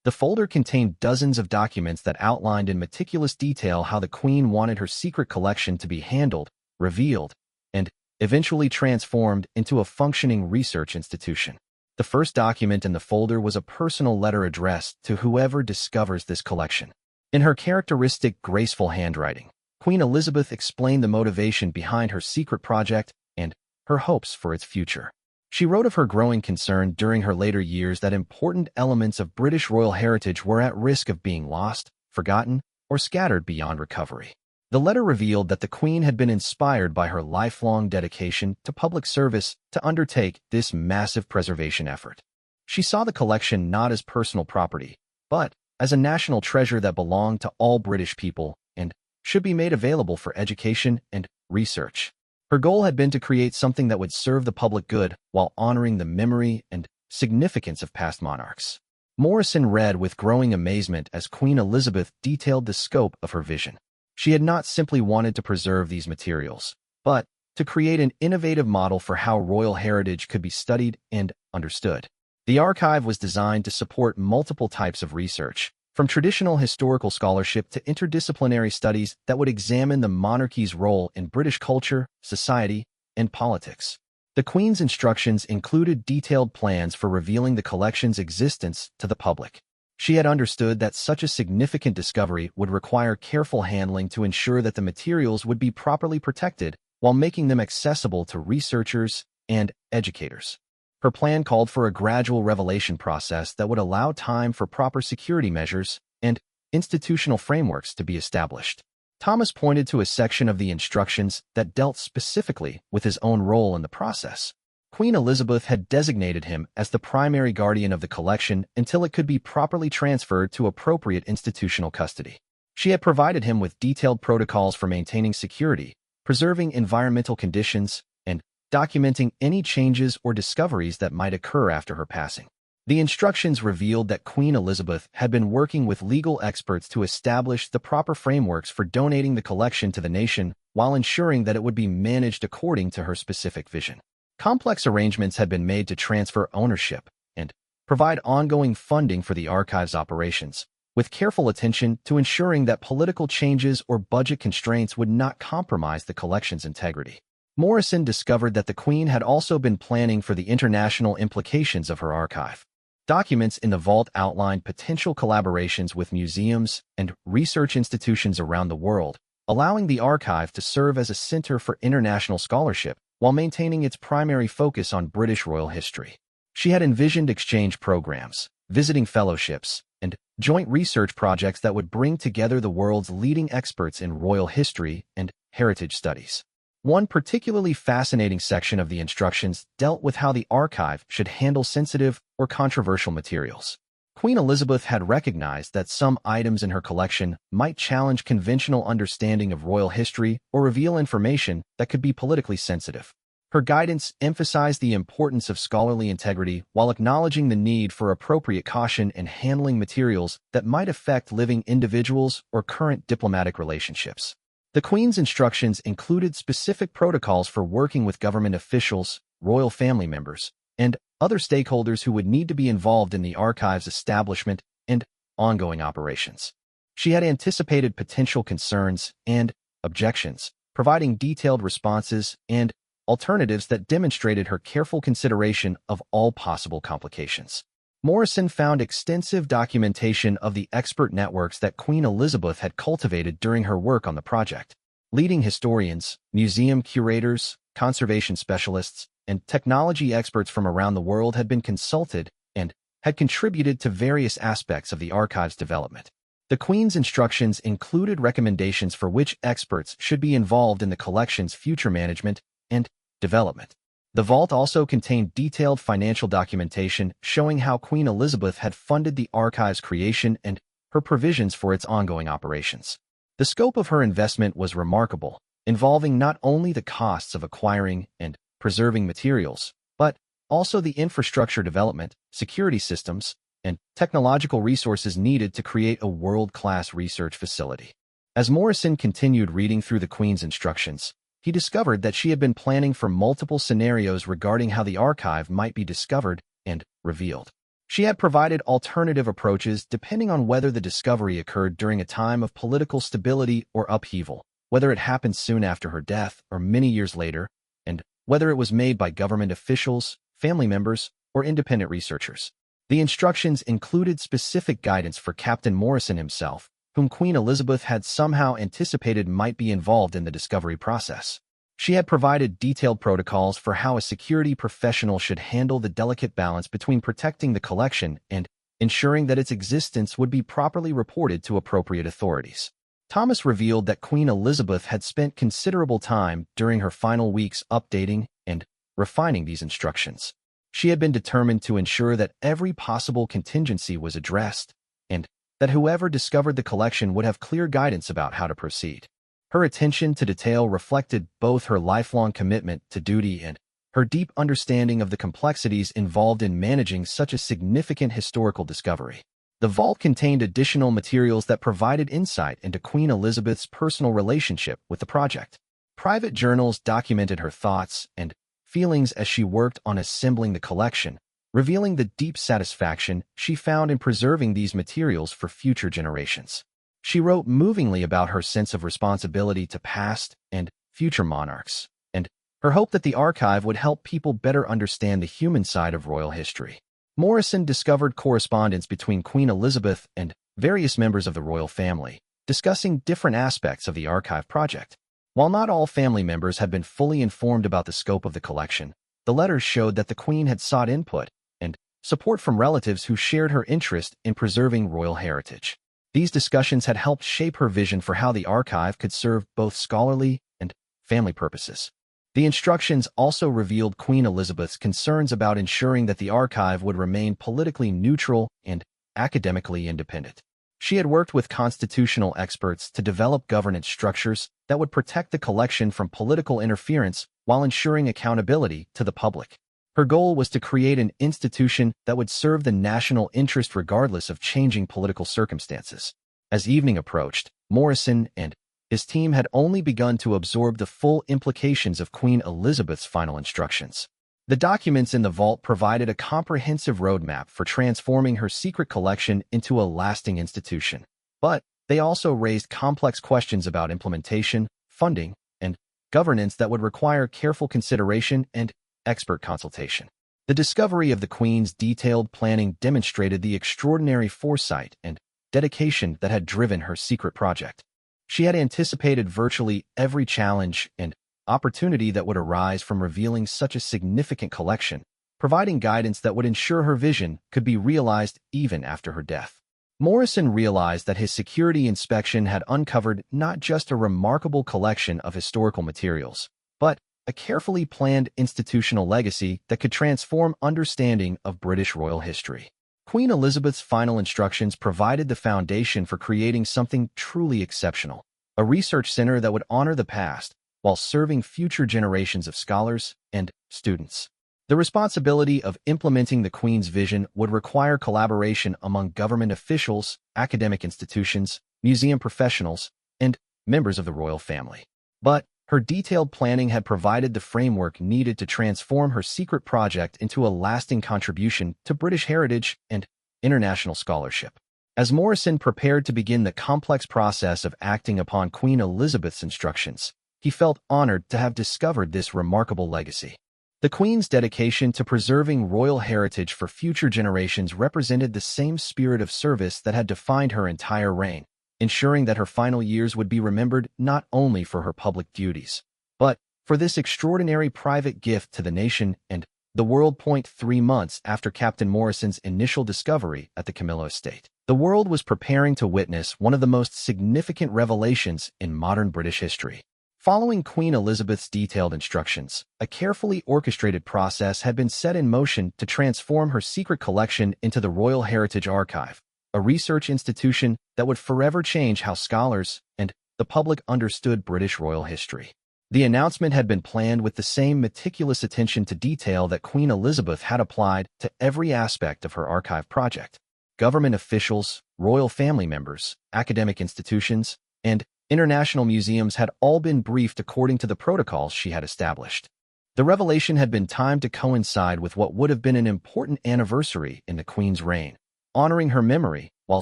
The folder contained dozens of documents that outlined in meticulous detail how the Queen wanted her secret collection to be handled, revealed, and eventually transformed into a functioning research institution. The first document in the folder was a personal letter addressed to whoever discovers this collection. In her characteristic, graceful handwriting, Queen Elizabeth explained the motivation behind her secret project and her hopes for its future. She wrote of her growing concern during her later years that important elements of British royal heritage were at risk of being lost, forgotten, or scattered beyond recovery. The letter revealed that the Queen had been inspired by her lifelong dedication to public service to undertake this massive preservation effort. She saw the collection not as personal property, but as a national treasure that belonged to all British people and should be made available for education and research. Her goal had been to create something that would serve the public good while honoring the memory and significance of past monarchs. Morrison read with growing amazement as Queen Elizabeth detailed the scope of her vision. She had not simply wanted to preserve these materials, but to create an innovative model for how royal heritage could be studied and understood. The archive was designed to support multiple types of research, from traditional historical scholarship to interdisciplinary studies that would examine the monarchy's role in British culture, society, and politics. The Queen's instructions included detailed plans for revealing the collection's existence to the public. She had understood that such a significant discovery would require careful handling to ensure that the materials would be properly protected while making them accessible to researchers and educators. Her plan called for a gradual revelation process that would allow time for proper security measures and institutional frameworks to be established. Thomas pointed to a section of the instructions that dealt specifically with his own role in the process. Queen Elizabeth had designated him as the primary guardian of the collection until it could be properly transferred to appropriate institutional custody. She had provided him with detailed protocols for maintaining security, preserving environmental conditions, and documenting any changes or discoveries that might occur after her passing. The instructions revealed that Queen Elizabeth had been working with legal experts to establish the proper frameworks for donating the collection to the nation while ensuring that it would be managed according to her specific vision. Complex arrangements had been made to transfer ownership and provide ongoing funding for the archive's operations, with careful attention to ensuring that political changes or budget constraints would not compromise the collection's integrity. Morrison discovered that the Queen had also been planning for the international implications of her archive. Documents in the vault outlined potential collaborations with museums and research institutions around the world, allowing the archive to serve as a center for international scholarship while maintaining its primary focus on British royal history. She had envisioned exchange programs, visiting fellowships, and joint research projects that would bring together the world's leading experts in royal history and heritage studies. One particularly fascinating section of the instructions dealt with how the archive should handle sensitive or controversial materials. Queen Elizabeth had recognized that some items in her collection might challenge conventional understanding of royal history or reveal information that could be politically sensitive. Her guidance emphasized the importance of scholarly integrity while acknowledging the need for appropriate caution in handling materials that might affect living individuals or current diplomatic relationships. The Queen's instructions included specific protocols for working with government officials, royal family members, and other stakeholders who would need to be involved in the archive's establishment and ongoing operations. She had anticipated potential concerns and objections, providing detailed responses and alternatives that demonstrated her careful consideration of all possible complications. Morrison found extensive documentation of the expert networks that Queen Elizabeth had cultivated during her work on the project. Leading historians, museum curators, conservation specialists, and technology experts from around the world had been consulted and had contributed to various aspects of the archive's development. The Queen's instructions included recommendations for which experts should be involved in the collection's future management and development. The vault also contained detailed financial documentation showing how Queen Elizabeth had funded the archive's creation and her provisions for its ongoing operations. The scope of her investment was remarkable, involving not only the costs of acquiring and preserving materials, but also the infrastructure development, security systems, and technological resources needed to create a world-class research facility. As Morrison continued reading through the Queen's instructions, he discovered that she had been planning for multiple scenarios regarding how the archive might be discovered and revealed. She had provided alternative approaches depending on whether the discovery occurred during a time of political stability or upheaval, whether it happened soon after her death or many years later, and whether it was made by government officials, family members, or independent researchers. The instructions included specific guidance for Captain Morrison himself, whom Queen Elizabeth had somehow anticipated might be involved in the discovery process. She had provided detailed protocols for how a security professional should handle the delicate balance between protecting the collection and ensuring that its existence would be properly reported to appropriate authorities. Thomas revealed that Queen Elizabeth had spent considerable time during her final weeks updating and refining these instructions. She had been determined to ensure that every possible contingency was addressed, and that whoever discovered the collection would have clear guidance about how to proceed. Her attention to detail reflected both her lifelong commitment to duty and her deep understanding of the complexities involved in managing such a significant historical discovery. The vault contained additional materials that provided insight into Queen Elizabeth's personal relationship with the project. Private journals documented her thoughts and feelings as she worked on assembling the collection, revealing the deep satisfaction she found in preserving these materials for future generations. She wrote movingly about her sense of responsibility to past and future monarchs, and her hope that the archive would help people better understand the human side of royal history. Morrison discovered correspondence between Queen Elizabeth and various members of the royal family, discussing different aspects of the archive project. While not all family members had been fully informed about the scope of the collection, the letters showed that the Queen had sought input and support from relatives who shared her interest in preserving royal heritage. These discussions had helped shape her vision for how the archive could serve both scholarly and family purposes. The instructions also revealed Queen Elizabeth's concerns about ensuring that the archive would remain politically neutral and academically independent. She had worked with constitutional experts to develop governance structures that would protect the collection from political interference while ensuring accountability to the public. Her goal was to create an institution that would serve the national interest regardless of changing political circumstances. As evening approached, Morrison and his team had only begun to absorb the full implications of Queen Elizabeth's final instructions. The documents in the vault provided a comprehensive roadmap for transforming her secret collection into a lasting institution. But they also raised complex questions about implementation, funding, and governance that would require careful consideration and expert consultation. The discovery of the Queen's detailed planning demonstrated the extraordinary foresight and dedication that had driven her secret project. She had anticipated virtually every challenge and opportunity that would arise from revealing such a significant collection, providing guidance that would ensure her vision could be realized even after her death. Morrison realized that his security inspection had uncovered not just a remarkable collection of historical materials, but a carefully planned institutional legacy that could transform understanding of British royal history. Queen Elizabeth's final instructions provided the foundation for creating something truly exceptional, a research center that would honor the past while serving future generations of scholars and students. The responsibility of implementing the Queen's vision would require collaboration among government officials, academic institutions, museum professionals, and members of the royal family. But her detailed planning had provided the framework needed to transform her secret project into a lasting contribution to British heritage and international scholarship. As Morrison prepared to begin the complex process of acting upon Queen Elizabeth's instructions, he felt honored to have discovered this remarkable legacy. The Queen's dedication to preserving royal heritage for future generations represented the same spirit of service that had defined her entire reign, ensuring that her final years would be remembered not only for her public duties, but for this extraordinary private gift to the nation and the world. 3 months after Captain Morrison's initial discovery at the Camilla estate, the world was preparing to witness one of the most significant revelations in modern British history. Following Queen Elizabeth's detailed instructions, a carefully orchestrated process had been set in motion to transform her secret collection into the Royal Heritage Archive, a research institution that would forever change how scholars and the public understood British royal history. The announcement had been planned with the same meticulous attention to detail that Queen Elizabeth had applied to every aspect of her archive project. Government officials, royal family members, academic institutions, and international museums had all been briefed according to the protocols she had established. The revelation had been timed to coincide with what would have been an important anniversary in the Queen's reign, honoring her memory while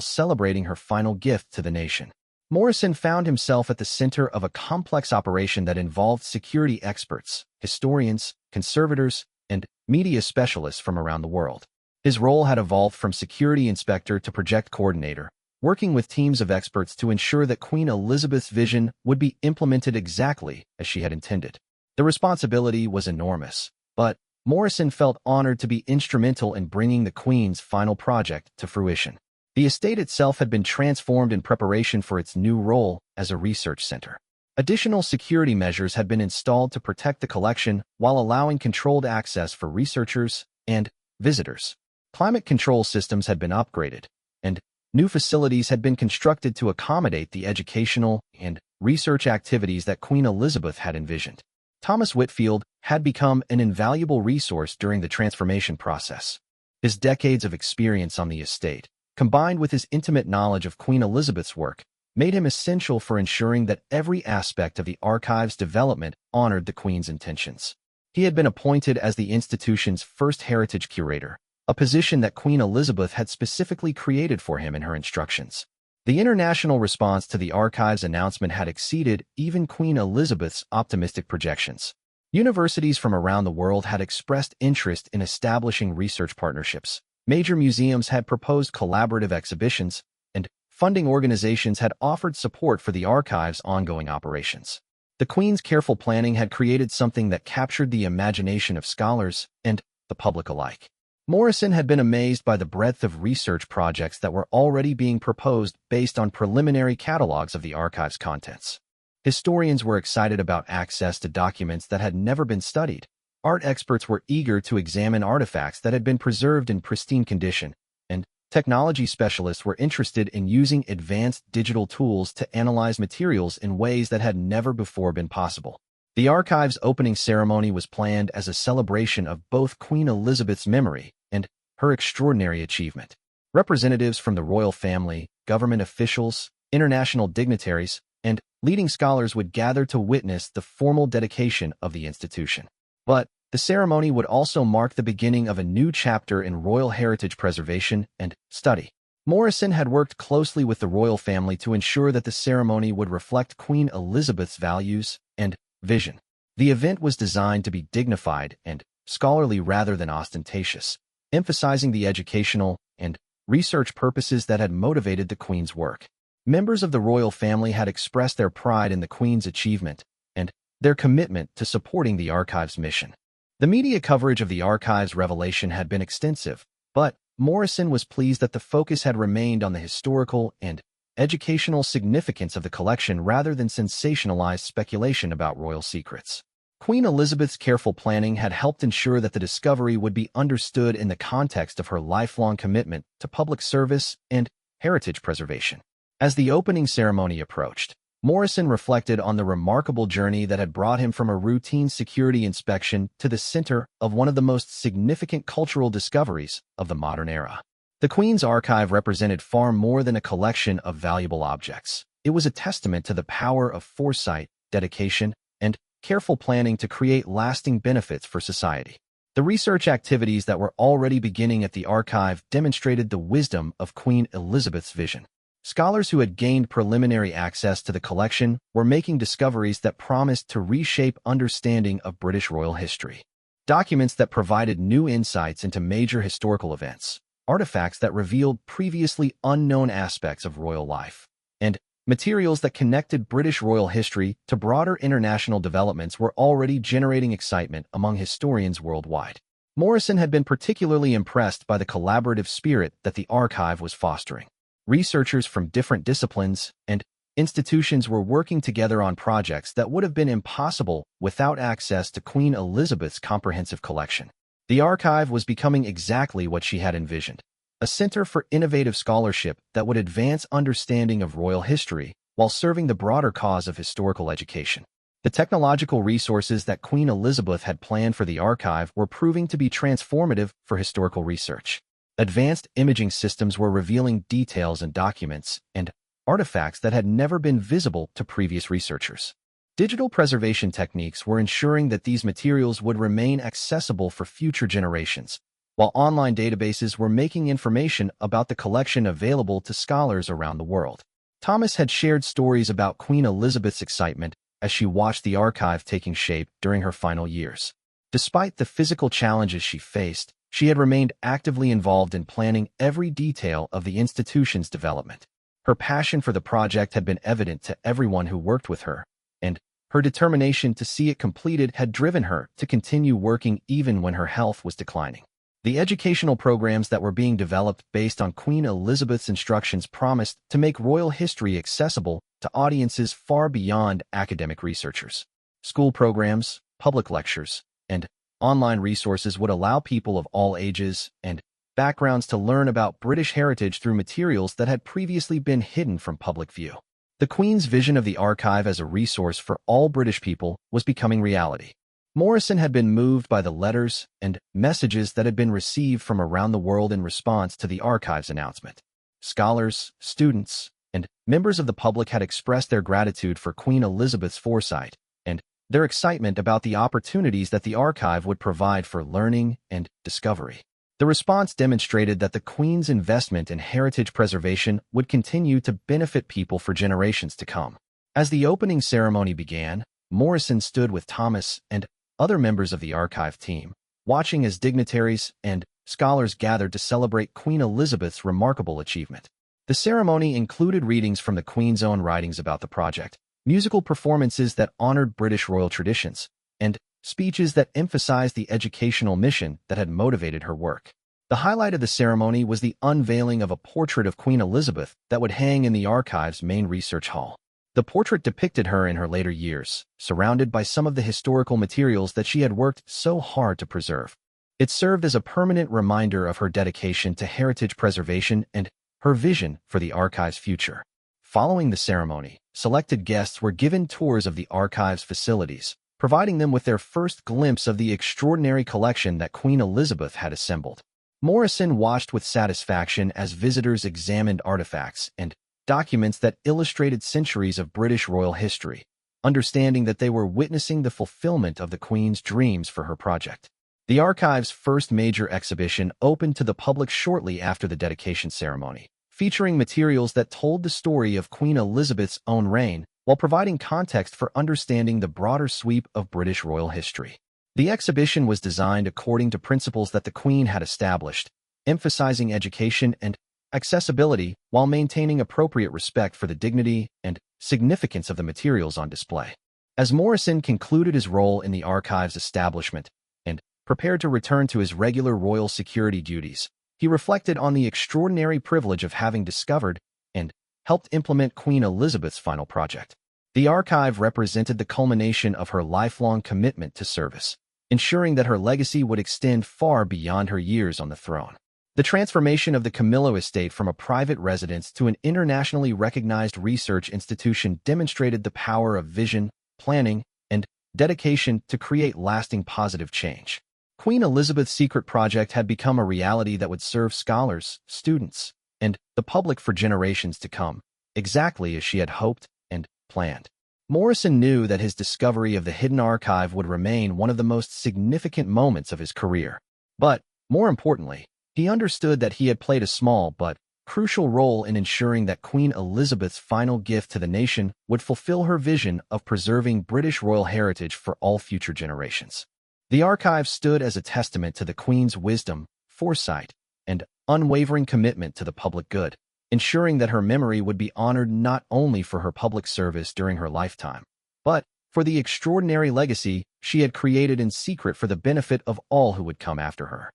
celebrating her final gift to the nation. Morrison found himself at the center of a complex operation that involved security experts, historians, conservators, and media specialists from around the world. His role had evolved from security inspector to project coordinator, working with teams of experts to ensure that Queen Elizabeth's vision would be implemented exactly as she had intended. The responsibility was enormous, but Morrison felt honored to be instrumental in bringing the Queen's final project to fruition. The estate itself had been transformed in preparation for its new role as a research center. Additional security measures had been installed to protect the collection while allowing controlled access for researchers and visitors. Climate control systems had been upgraded, and new facilities had been constructed to accommodate the educational and research activities that Queen Elizabeth had envisioned. Thomas Whitfield had become an invaluable resource during the transformation process. His decades of experience on the estate, combined with his intimate knowledge of Queen Elizabeth's work, made him essential for ensuring that every aspect of the archive's development honored the Queen's intentions. He had been appointed as the institution's first heritage curator, a position that Queen Elizabeth had specifically created for him in her instructions. The international response to the archive's announcement had exceeded even Queen Elizabeth's optimistic projections. Universities from around the world had expressed interest in establishing research partnerships. Major museums had proposed collaborative exhibitions, and funding organizations had offered support for the archive's ongoing operations. The Queen's careful planning had created something that captured the imagination of scholars and the public alike. Morrison had been amazed by the breadth of research projects that were already being proposed based on preliminary catalogs of the archive's contents. Historians were excited about access to documents that had never been studied. Art experts were eager to examine artifacts that had been preserved in pristine condition, and technology specialists were interested in using advanced digital tools to analyze materials in ways that had never before been possible. The archive's opening ceremony was planned as a celebration of both Queen Elizabeth's memory and her extraordinary achievement. Representatives from the royal family, government officials, international dignitaries, and leading scholars would gather to witness the formal dedication of the institution. But the ceremony would also mark the beginning of a new chapter in royal heritage preservation and study. Morrison had worked closely with the royal family to ensure that the ceremony would reflect Queen Elizabeth's values and vision. The event was designed to be dignified and scholarly rather than ostentatious, emphasizing the educational and research purposes that had motivated the Queen's work. Members of the royal family had expressed their pride in the Queen's achievement and their commitment to supporting the archive's mission. The media coverage of the archive's revelation had been extensive, but Morrison was pleased that the focus had remained on the historical and educational significance of the collection rather than sensationalized speculation about royal secrets. Queen Elizabeth's careful planning had helped ensure that the discovery would be understood in the context of her lifelong commitment to public service and heritage preservation. As the opening ceremony approached, Morrison reflected on the remarkable journey that had brought him from a routine security inspection to the center of one of the most significant cultural discoveries of the modern era. The Queen's archive represented far more than a collection of valuable objects. It was a testament to the power of foresight, dedication, and careful planning to create lasting benefits for society. The research activities that were already beginning at the archive demonstrated the wisdom of Queen Elizabeth's vision. Scholars who had gained preliminary access to the collection were making discoveries that promised to reshape understanding of British royal history. documents that provided new insights into major historical events, artifacts that revealed previously unknown aspects of royal life, and materials that connected British royal history to broader international developments were already generating excitement among historians worldwide. Morrison had been particularly impressed by the collaborative spirit that the archive was fostering. Researchers from different disciplines and institutions were working together on projects that would have been impossible without access to Queen Elizabeth's comprehensive collection. The archive was becoming exactly what she had envisioned, a center for innovative scholarship that would advance understanding of royal history while serving the broader cause of historical education. The technological resources that Queen Elizabeth had planned for the archive were proving to be transformative for historical research. Advanced imaging systems were revealing details and documents and artifacts that had never been visible to previous researchers. Digital preservation techniques were ensuring that these materials would remain accessible for future generations, while online databases were making information about the collection available to scholars around the world. Thomas had shared stories about Queen Elizabeth's excitement as she watched the archive taking shape during her final years. Despite the physical challenges she faced, she had remained actively involved in planning every detail of the institution's development. Her passion for the project had been evident to everyone who worked with her, and her determination to see it completed had driven her to continue working even when her health was declining. The educational programs that were being developed based on Queen Elizabeth's instructions promised to make royal history accessible to audiences far beyond academic researchers. School programs, public lectures, and online resources would allow people of all ages and backgrounds to learn about British heritage through materials that had previously been hidden from public view. The Queen's vision of the archive as a resource for all British people was becoming reality. Morrison had been moved by the letters and messages that had been received from around the world in response to the archive's announcement. Scholars, students, and members of the public had expressed their gratitude for Queen Elizabeth's foresight and their excitement about the opportunities that the archive would provide for learning and discovery. The response demonstrated that the Queen's investment in heritage preservation would continue to benefit people for generations to come. As the opening ceremony began, Morrison stood with Thomas and other members of the archive team, watching as dignitaries and scholars gathered to celebrate Queen Elizabeth's remarkable achievement. The ceremony included readings from the Queen's own writings about the project, musical performances that honored British royal traditions, and speeches that emphasized the educational mission that had motivated her work. The highlight of the ceremony was the unveiling of a portrait of Queen Elizabeth that would hang in the archive's main research hall. The portrait depicted her in her later years, surrounded by some of the historical materials that she had worked so hard to preserve. It served as a permanent reminder of her dedication to heritage preservation and her vision for the archive's future. Following the ceremony, selected guests were given tours of the archive's facilities, providing them with their first glimpse of the extraordinary collection that Queen Elizabeth had assembled. Morrison watched with satisfaction as visitors examined artifacts and documents that illustrated centuries of British royal history, understanding that they were witnessing the fulfillment of the Queen's dreams for her project. The archive's first major exhibition opened to the public shortly after the dedication ceremony, featuring materials that told the story of Queen Elizabeth's own reign while providing context for understanding the broader sweep of British royal history. The exhibition was designed according to principles that the Queen had established, emphasizing education and accessibility while maintaining appropriate respect for the dignity and significance of the materials on display. As Morrison concluded his role in the archive's establishment and prepared to return to his regular royal security duties, he reflected on the extraordinary privilege of having discovered and helped implement Queen Elizabeth's final project. The archive represented the culmination of her lifelong commitment to service, ensuring that her legacy would extend far beyond her years on the throne. The transformation of the Camilla estate from a private residence to an internationally recognized research institution demonstrated the power of vision, planning, and dedication to create lasting positive change. Queen Elizabeth's secret project had become a reality that would serve scholars, students, and the public for generations to come, exactly as she had hoped and planned. Morrison knew that his discovery of the hidden archive would remain one of the most significant moments of his career. But, more importantly, he understood that he had played a small but crucial role in ensuring that Queen Elizabeth's final gift to the nation would fulfill her vision of preserving British royal heritage for all future generations. The archive stood as a testament to the Queen's wisdom, foresight, and unwavering commitment to the public good, ensuring that her memory would be honored not only for her public service during her lifetime, but for the extraordinary legacy she had created in secret for the benefit of all who would come after her.